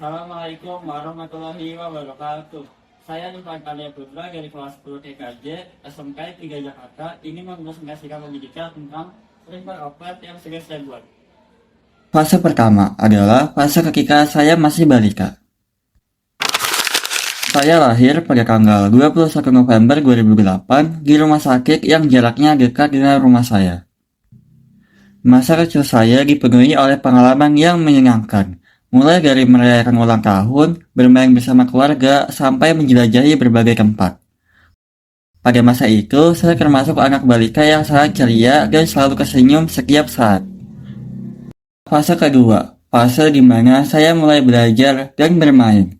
Assalamualaikum warahmatullahi wabarakatuh. Saya Nifan Karya Putra dari kelas 10 TKJ SMK 3 Jakarta ini mempresentasikan pendidikan tentang limber oplet yang sedang saya buat. Fase pertama adalah fase ketika saya masih balita. Saya lahir pada tanggal 21 November 2008 di rumah sakit yang jaraknya dekat dengan rumah saya. Masa kecil saya dipenuhi oleh pengalaman yang menyenangkan, mulai dari merayakan ulang tahun, bermain bersama keluarga, sampai menjelajahi berbagai tempat. Pada masa itu, saya termasuk anak balita yang sangat ceria dan selalu tersenyum setiap saat. Fase kedua, fase di mana saya mulai belajar dan bermain.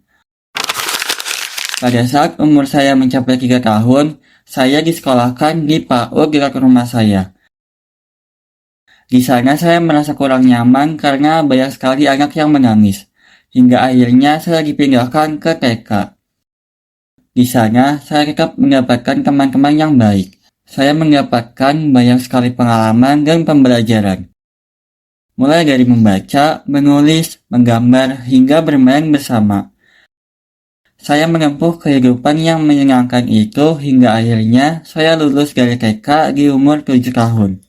Pada saat umur saya mencapai 3 tahun, saya disekolahkan di PAUD dekat rumah saya. Di sana saya merasa kurang nyaman karena banyak sekali anak yang menangis, hingga akhirnya saya dipindahkan ke TK. Di sana saya tetap mendapatkan teman-teman yang baik. Saya mendapatkan banyak sekali pengalaman dan pembelajaran. Mulai dari membaca, menulis, menggambar, hingga bermain bersama. Saya menempuh kehidupan yang menyenangkan itu hingga akhirnya saya lulus dari TK di umur 7 tahun.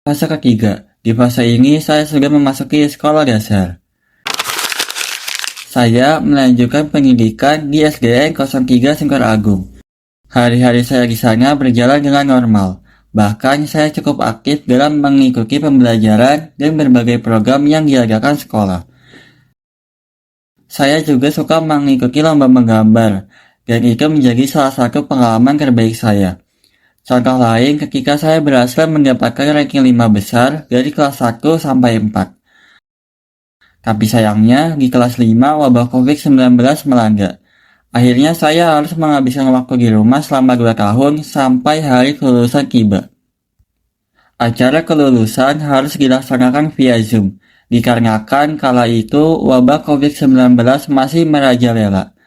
Fase ketiga, di fase ini saya sudah memasuki sekolah dasar. Saya melanjutkan pendidikan di SDN 03 Sengkar Agung. Hari-hari saya di sana berjalan dengan normal. Bahkan saya cukup aktif dalam mengikuti pembelajaran dan berbagai program yang diadakan sekolah. Saya juga suka mengikuti lomba menggambar, dan itu menjadi salah satu pengalaman terbaik saya. Contoh lain ketika saya berhasil mendapatkan ranking 5 besar dari kelas 1 sampai 4. Tapi sayangnya di kelas 5 wabah COVID-19 melanda. Akhirnya saya harus menghabiskan waktu di rumah selama 2 tahun sampai hari kelulusan tiba. Acara kelulusan harus dilaksanakan via Zoom, dikarenakan kala itu wabah COVID-19 masih merajalela.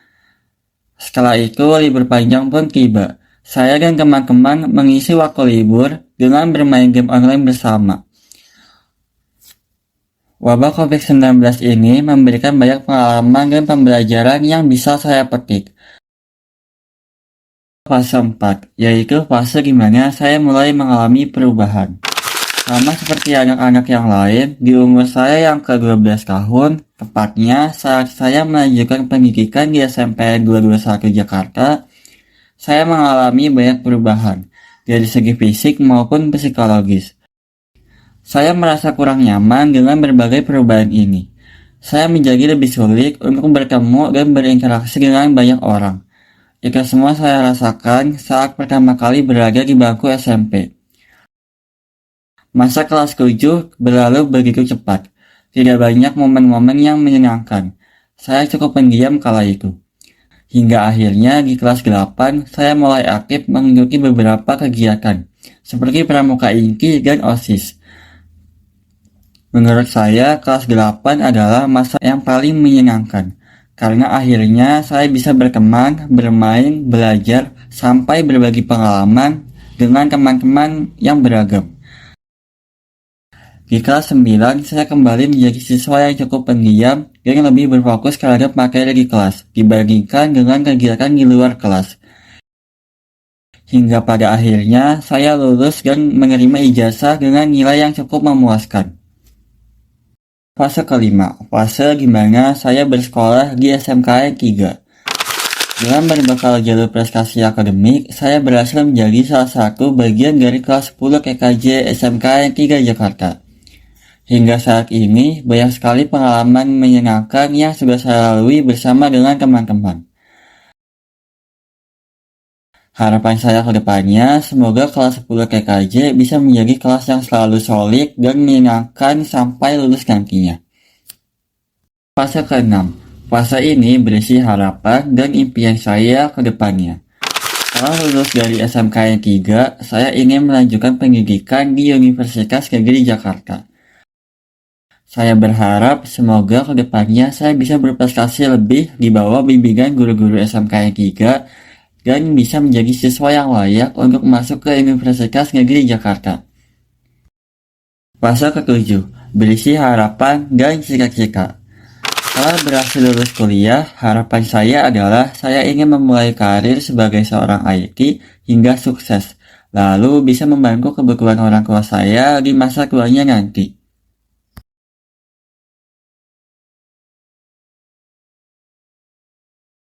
Setelah itu libur panjang pun tiba. Saya dan teman-teman mengisi waktu libur dengan bermain game online bersama. Wabah COVID-19 ini memberikan banyak pengalaman dan pembelajaran yang bisa saya petik. Fase 4, yaitu fase di mana saya mulai mengalami perubahan. Sama seperti anak-anak yang lain, di umur saya yang ke-12 tahun, tepatnya saat saya melanjutkan pendidikan di SMP 221 Jakarta, saya mengalami banyak perubahan, dari segi fisik maupun psikologis. Saya merasa kurang nyaman dengan berbagai perubahan ini. Saya menjadi lebih sulit untuk bertemu dan berinteraksi dengan banyak orang. Itu semua saya rasakan saat pertama kali berada di bangku SMP. Masa kelas 7 berlalu begitu cepat. Tidak banyak momen-momen yang menyenangkan. Saya cukup pendiam kala itu. Hingga akhirnya di kelas 8 saya mulai aktif mengikuti beberapa kegiatan, seperti pramuka inti dan OSIS. Menurut saya, kelas 8 adalah masa yang paling menyenangkan. Karena akhirnya saya bisa berteman, bermain, belajar, sampai berbagi pengalaman dengan teman-teman yang beragam. Di kelas 9, saya kembali menjadi siswa yang cukup pendiam dan lebih berfokus terhadap materi di kelas dibandingkan dengan kegiatan di luar kelas. Hingga pada akhirnya, saya lulus dan menerima ijazah dengan nilai yang cukup memuaskan. Fase kelima, fase di mana saya bersekolah di SMK 3. Dengan berbekal jalur prestasi akademik, saya berhasil menjadi salah satu bagian dari kelas 10 TKJ SMK 3 Jakarta. Hingga saat ini, banyak sekali pengalaman menyenangkan yang sudah saya lalui bersama dengan teman-teman. Harapan saya ke depannya, semoga kelas 10 TKJ bisa menjadi kelas yang selalu solid dan menyenangkan sampai lulus nantinya. Fase ke-6, fase ini berisi harapan dan impian saya ke depannya. Setelah lulus dari SMK 3, saya ingin melanjutkan pendidikan di Universitas Negeri Jakarta. Saya berharap semoga ke depannya saya bisa berprestasi lebih di bawah bimbingan guru-guru SMK 3 dan bisa menjadi siswa yang layak untuk masuk ke Universitas Negeri Jakarta. Fase ke-7, berisi harapan dan cita-cita. Setelah berhasil lulus kuliah, harapan saya adalah saya ingin memulai karir sebagai seorang IT hingga sukses, lalu bisa membantu kebutuhan orang tua saya di masa tuanya nanti.